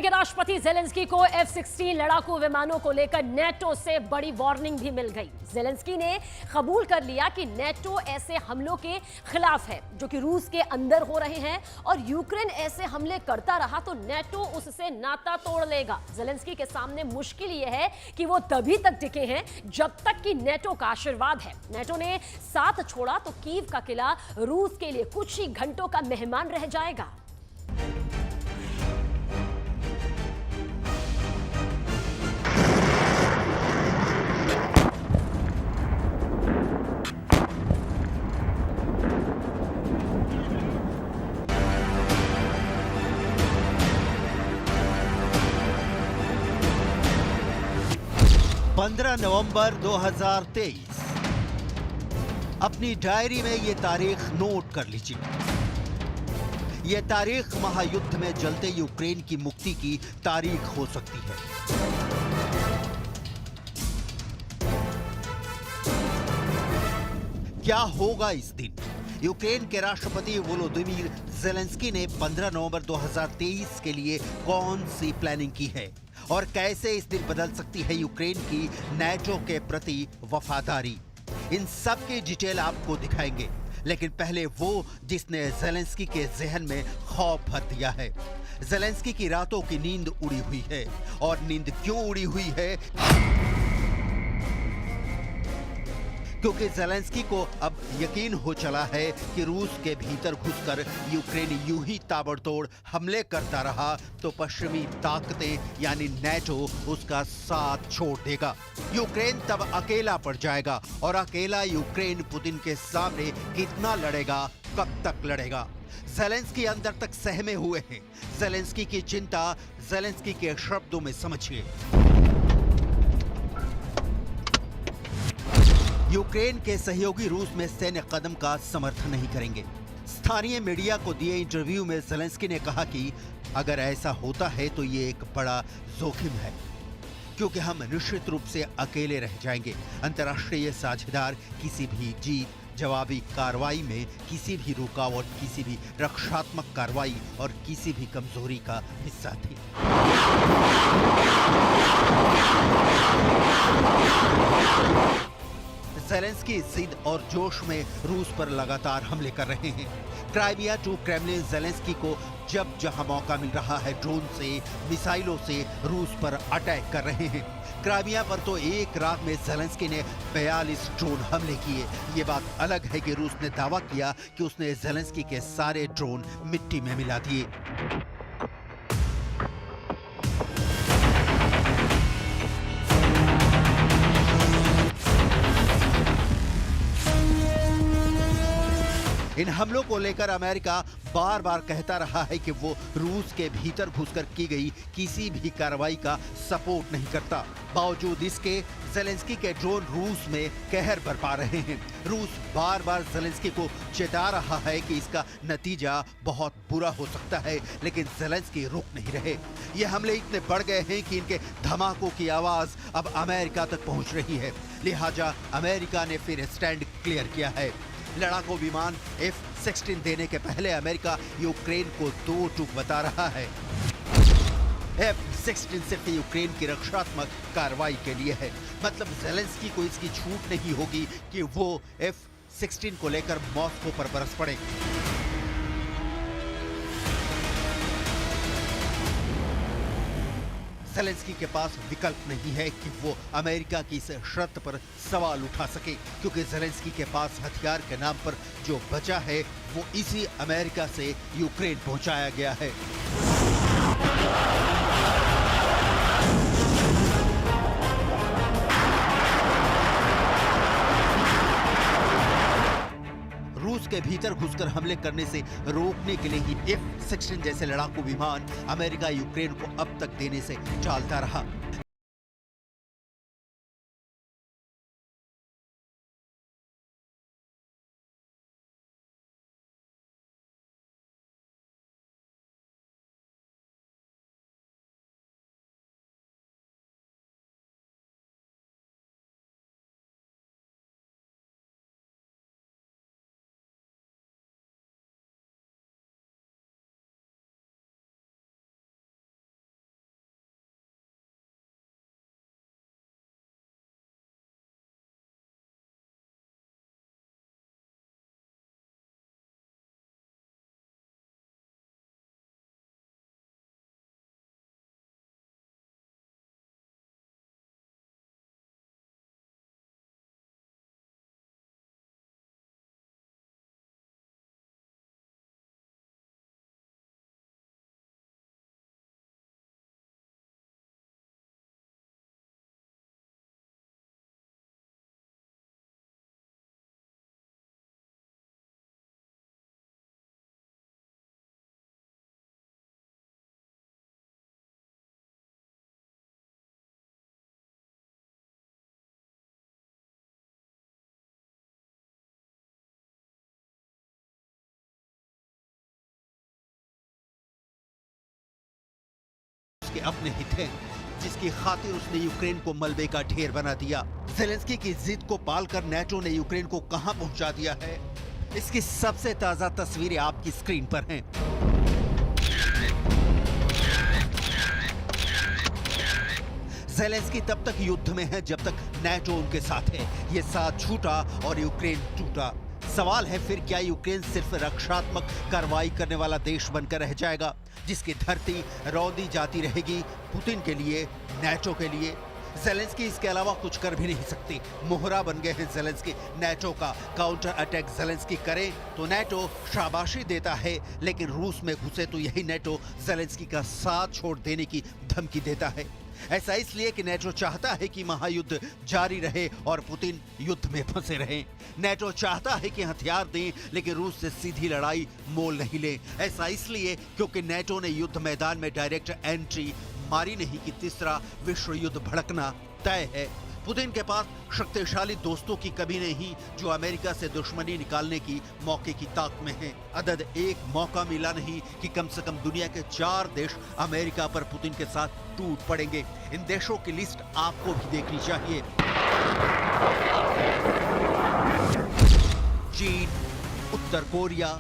के राष्ट्रपति जेलेंस्की को F-16 लड़ाकू विमानों को लेकर नेटो से बड़ी वार्निंग भी मिल गई। जेलेंस्की ने कबूल कर लिया कि नेटो ऐसे हमलों के खिलाफ है जो कि रूस के अंदर हो रहे हैं और यूक्रेन ऐसे हमले करता रहा तो नेटो उससे नाता तोड़ लेगा। जेलेंस्की के सामने मुश्किल यह है कि वो तभी तक टिके हैं जब तक कि नेटो का आशीर्वाद है। नेटो ने साथ छोड़ा तो कीव का किला रूस के लिए कुछ ही घंटों का मेहमान रह जाएगा। पंद्रह नवंबर 2023। अपनी डायरी में यह तारीख नोट कर लीजिए। यह तारीख महायुद्ध में जलते यूक्रेन की मुक्ति की तारीख हो सकती है। क्या होगा इस दिन? यूक्रेन के राष्ट्रपति वोलोदिमीर जेलेंस्की ने 15 नवंबर 2023 के लिए कौन सी प्लानिंग की है और कैसे इस दिन बदल सकती है यूक्रेन की नेटो के प्रति वफादारी? इन सब की डिटेल आपको दिखाएंगे, लेकिन पहले वो जिसने जेलेंस्की के जहन में खौफ भर दिया है। जेलेंस्की की रातों की नींद उड़ी हुई है, और नींद क्यों उड़ी हुई है? क्योंकि जेलेंस्की को अब यकीन हो चला है कि रूस के भीतर घुसकर यूक्रेन यूं ही ताबड़तोड़ हमले करता रहा तो पश्चिमी ताकतें यानी नेटो उसका साथ छोड़ देगा। यूक्रेन तब अकेला पड़ जाएगा, और अकेला यूक्रेन पुतिन के सामने कितना लड़ेगा, कब तक लड़ेगा? जेलेंस्की अंदर तक सहमे हुए हैं। जेलेंस्की की चिंता जेलेंस्की के शब्दों में समझिए। यूक्रेन के सहयोगी रूस में सैन्य कदम का समर्थन नहीं करेंगे। स्थानीय मीडिया को दिए इंटरव्यू में जेलेंस्की ने कहा कि अगर ऐसा होता है तो ये एक बड़ा जोखिम है, क्योंकि हम निश्चित रूप से अकेले रह जाएंगे। अंतर्राष्ट्रीय साझेदार किसी भी जीत, जवाबी कार्रवाई में किसी भी रुकावट, किसी भी रक्षात्मक कार्रवाई और किसी भी कमजोरी का हिस्सा थी। जेलेंस्की जिद और जोश में रूस पर लगातार हमले कर रहे हैं। क्राइमिया टू क्रेमलिन जेलेंस्की को जब जहां मौका मिल रहा है ड्रोन से, मिसाइलों से रूस पर अटैक कर रहे हैं। क्राइमिया पर तो एक रात में जेलेंस्की ने 42 ड्रोन हमले किए। ये बात अलग है कि रूस ने दावा किया कि उसने जेलेंस्की के सारे ड्रोन मिट्टी में मिला दिए। इन हमलों को लेकर अमेरिका बार बार कहता रहा है कि वो रूस के भीतर घुसकर की गई किसी भी कार्रवाई का सपोर्ट नहीं करता। बावजूद इसके जेलेंस्की के ड्रोन रूस में कहर बरपा रहे हैं। रूस बार बार जेलेंस्की को चेता रहा है कि इसका नतीजा बहुत बुरा हो सकता है, लेकिन जेलेंस्की रुक नहीं रहे। ये हमले इतने बढ़ गए हैं कि इनके धमाकों की आवाज अब अमेरिका तक पहुंच रही है। लिहाजा अमेरिका ने फिर स्टैंड क्लियर किया है। लड़ाकू विमान F-16 देने के पहले अमेरिका यूक्रेन को दो टूक बता रहा है। F-16 सिर्फ यूक्रेन की रक्षात्मक कार्रवाई के लिए है। मतलब जेलेंस्की को इसकी छूट नहीं होगी कि वो F-16 को लेकर मॉस्को पर बरस पड़े। जेलेंस्की के पास विकल्प नहीं है कि वो अमेरिका की इस शर्त पर सवाल उठा सके, क्योंकि जेलेंस्की के पास हथियार के नाम पर जो बचा है वो इसी अमेरिका से यूक्रेन पहुंचाया गया है। रूस के भीतर घुसकर हमले करने से रोकने के लिए ही F-16 जैसे लड़ाकू विमान अमेरिका यूक्रेन को अब तक देने से टालता रहा। उसके अपने ही थे, जिसकी खातिर उसने यूक्रेन को मलबे का ढेर बना दिया। ज़ेलेंस्की की जिद को पालकर नेटो ने यूक्रेन को कहां पहुंचा दिया है, इसकी सबसे ताजा तस्वीरें आपकी स्क्रीन पर हैं। ज़ेलेंस्की तब तक युद्ध में है जब तक नेटो उनके साथ है। ये साथ छूटा और यूक्रेन टूटा। सवाल है फिर क्या यूक्रेन सिर्फ रक्षात्मक कार्रवाई करने वाला देश बनकर रह जाएगा, जिसकी धरती रौंदी जाती रहेगी पुतिन के लिए, नेटो के लिए? ज़ेलेंस्की इसके अलावा कुछ कर भी नहीं सकती। मोहरा बन गए हैं ज़ेलेंस्की नेटो का। काउंटर अटैक ज़ेलेंस्की करे तो नेटो शाबाशी देता है, लेकिन रूस में घुसे तो यही नेटो ज़ेलेंस्की का साथ छोड़ देने की धमकी देता है। ऐसा इसलिए कि नेटो चाहता है कि महायुद्ध जारी रहे और पुतिन युद्ध में फंसे रहें। नेटो चाहता है कि हथियार दें, लेकिन रूस से सीधी लड़ाई मोल नहीं ले। ऐसा इसलिए क्योंकि नेटो ने युद्ध मैदान में डायरेक्ट एंट्री मारी नहीं कि तीसरा विश्व युद्ध भड़कना तय है। पुतिन के पास शक्तिशाली दोस्तों की कमी नहीं जो अमेरिका से दुश्मनी निकालने की मौके की ताक में हैं। अदद एक मौका मिला नहीं कि कम से कम दुनिया के 4 देश अमेरिका पर पुतिन के साथ टूट पड़ेंगे। इन देशों की लिस्ट आपको भी देखनी चाहिए। चीन, उत्तर कोरिया,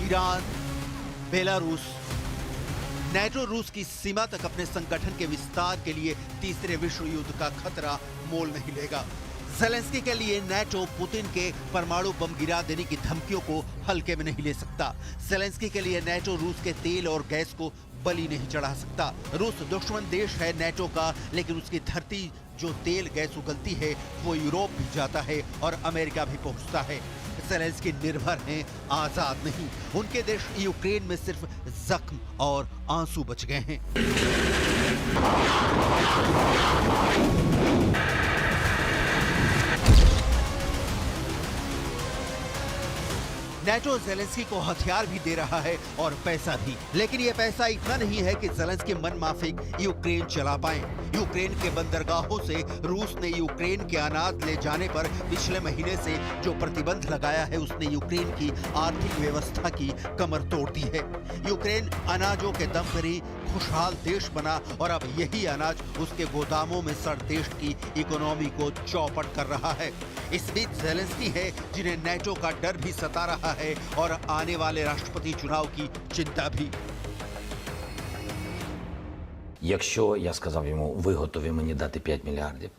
ईरान, बेलारूस। नेटो रूस की सीमा तक अपने संगठन के विस्तार के लिए तीसरे विश्व युद्ध का खतरा मोल नहीं लेगा। ज़ेलेंस्की के लिए नेटो पुतिन के परमाणु बम गिरा देने की धमकियों को हल्के में नहीं ले सकता। ज़ेलेंस्की के लिए नेटो रूस के तेल और गैस को बलि नहीं चढ़ा सकता। रूस दुश्मन देश है नेटो का, लेकिन उसकी धरती जो तेल गैस उगलती है वो यूरोप भी जाता है और अमेरिका भी पहुंचता है। ज़ेलेंस्की निर्भर हैं, आजाद नहीं। उनके देश यूक्रेन में सिर्फ जख्म और आंसू बच गए हैं। नेटो ज़ेलेंस्की को हथियार भी दे रहा है और पैसा भी, लेकिन ये पैसा इतना नहीं है कि ज़ेलेंस्की मन माफिक यूक्रेन चला पाए। यूक्रेन के बंदरगाहों से रूस ने यूक्रेन के अनाज ले जाने पर पिछले महीने से जो प्रतिबंध लगाया है उसने यूक्रेन की आर्थिक व्यवस्था की कमर तोड़ दी है। यूक्रेन अनाजों के दम पर ही खुशहाल देश बना और अब यही अनाज उसके गोदामों में सड़ देश की इकोनॉमी को चौपट कर रहा है। इस बीच ज़ेलेंस्की है जिन्हें नेटो का डर भी सता रहा है और आने वाले राष्ट्रपति चुनाव की चिंता भी। Якщо я сказав йому, ви готові мені дати 5 мільярдів,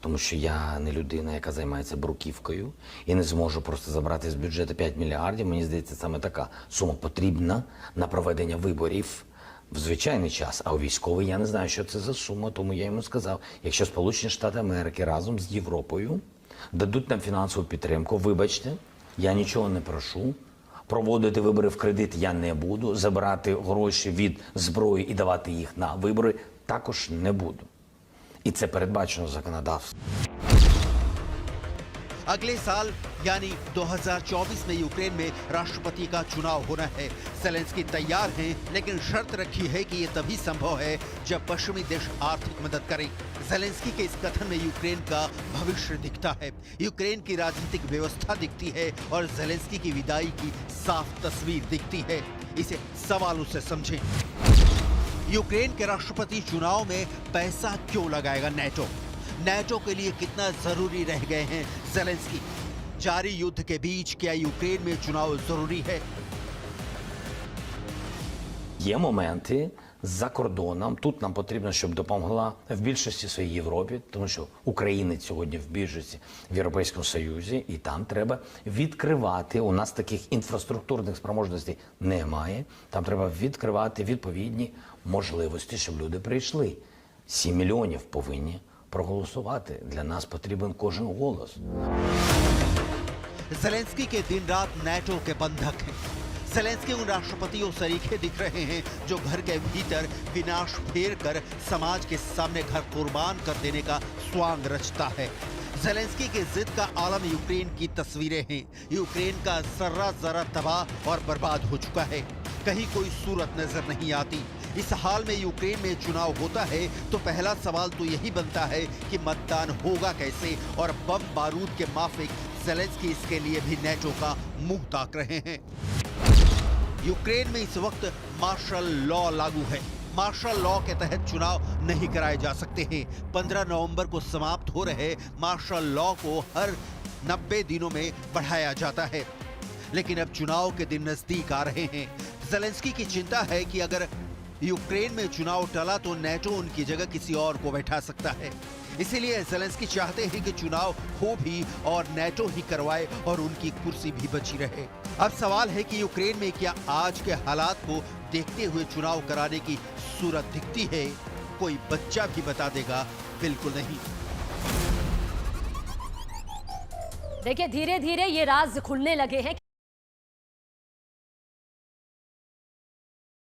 тому що я не людина, яка займається бруківкою, і не зможу просто забрати з бюджету 5 мільярдів, мені здається, саме така сума потрібна на проведення виборів в звичайний час, а у військовий я не знаю, що це за сума, тому я йому сказав, якщо Сполучені Штати Америки разом з Європою дадуть нам фінансову підтримку, вибачте, я нічого не прошу, проводити вибори в кредит я не буду, забирати гроші від зброї і давати їх на вибори також не буду. І це передбачено законодавством. अगले साल यानी 2024 में यूक्रेन में राष्ट्रपति का चुनाव होना है। ज़ेलेंस्की तैयार हैं, लेकिन शर्त रखी है कि ये तभी संभव है जब पश्चिमी देश आर्थिक मदद करें। ज़ेलेंस्की के इस कथन में यूक्रेन का भविष्य दिखता है, यूक्रेन की राजनीतिक व्यवस्था दिखती है और ज़ेलेंस्की की विदाई की साफ तस्वीर दिखती है। इसे सवालों से समझें। यूक्रेन के राष्ट्रपति चुनाव में पैसा क्यों लगाएगा नेटो? नेटो के लिए कितना जरूरी रह गए हैं ज़ेलेंस्की? जारी युद्ध के बीच क्या यूक्रेन में चुनाव जरूरी है? Є моменти за кордоном. Тут нам потрібно, щоб допомогла в більшості своїй Європі, тому що українець сьогодні в більшості в Європейському Союзі, і там треба відкривати. У нас таких інфраструктурних спроможностей немає. Там треба відкривати відповідні можливості, щоб люди прийшли. 7 мільйонів повинні проголосувати. Для нас потрібен кожен голос. ज़ेलेंस्की के दिन रात नेटो के बंधक हैं। ज़ेलेंस्की उन राष्ट्रपतियों सरीखे दिख रहे हैं जो घर के भीतर विनाश फेर कर समाज के सामने घर कुर्बान कर देने का स्वांग रचता है। ज़ेलेंस्की के जिद का आलम यूक्रेन की तस्वीरें हैं। यूक्रेन का जर्रा जर्रा तबाह और बर्बाद हो चुका है, कहीं कोई सूरत नजर नहीं आती। इस हाल में यूक्रेन में चुनाव होता है तो पहला सवाल तो यही बनता है कि मतदान होगा कैसे, और बम बारूद के माफिक ज़ेलेंस्की इसके लिए भी नेटो का मुंह ताक रहे हैं। यूक्रेन में इस वक्त मार्शल लॉ लागू है। मार्शल लॉ के तहत चुनाव नहीं कराए जा सकते हैं। 15 नवंबर को समाप्त हो रहे मार्शल लॉ को हर 90 दिनों में बढ़ाया जाता है, लेकिन अब चुनाव के दिन नजदीक आ रहे हैं। ज़ेलेंस्की की चिंता है कि अगर यूक्रेन में चुनाव टला तो नेटो उनकी जगह किसी और को बैठा सकता है। इसीलिए ज़ेलेंस्की चाहते हैं कि चुनाव हो भी और नेटो ही करवाए और उनकी कुर्सी भी बची रहे। अब सवाल है कि यूक्रेन में क्या आज के हालात को देखते हुए चुनाव कराने की सूरत दिखती है? कोई बच्चा भी बता देगा, बिल्कुल नहीं। देखिए, धीरे धीरे ये राज खुलने लगे हैं।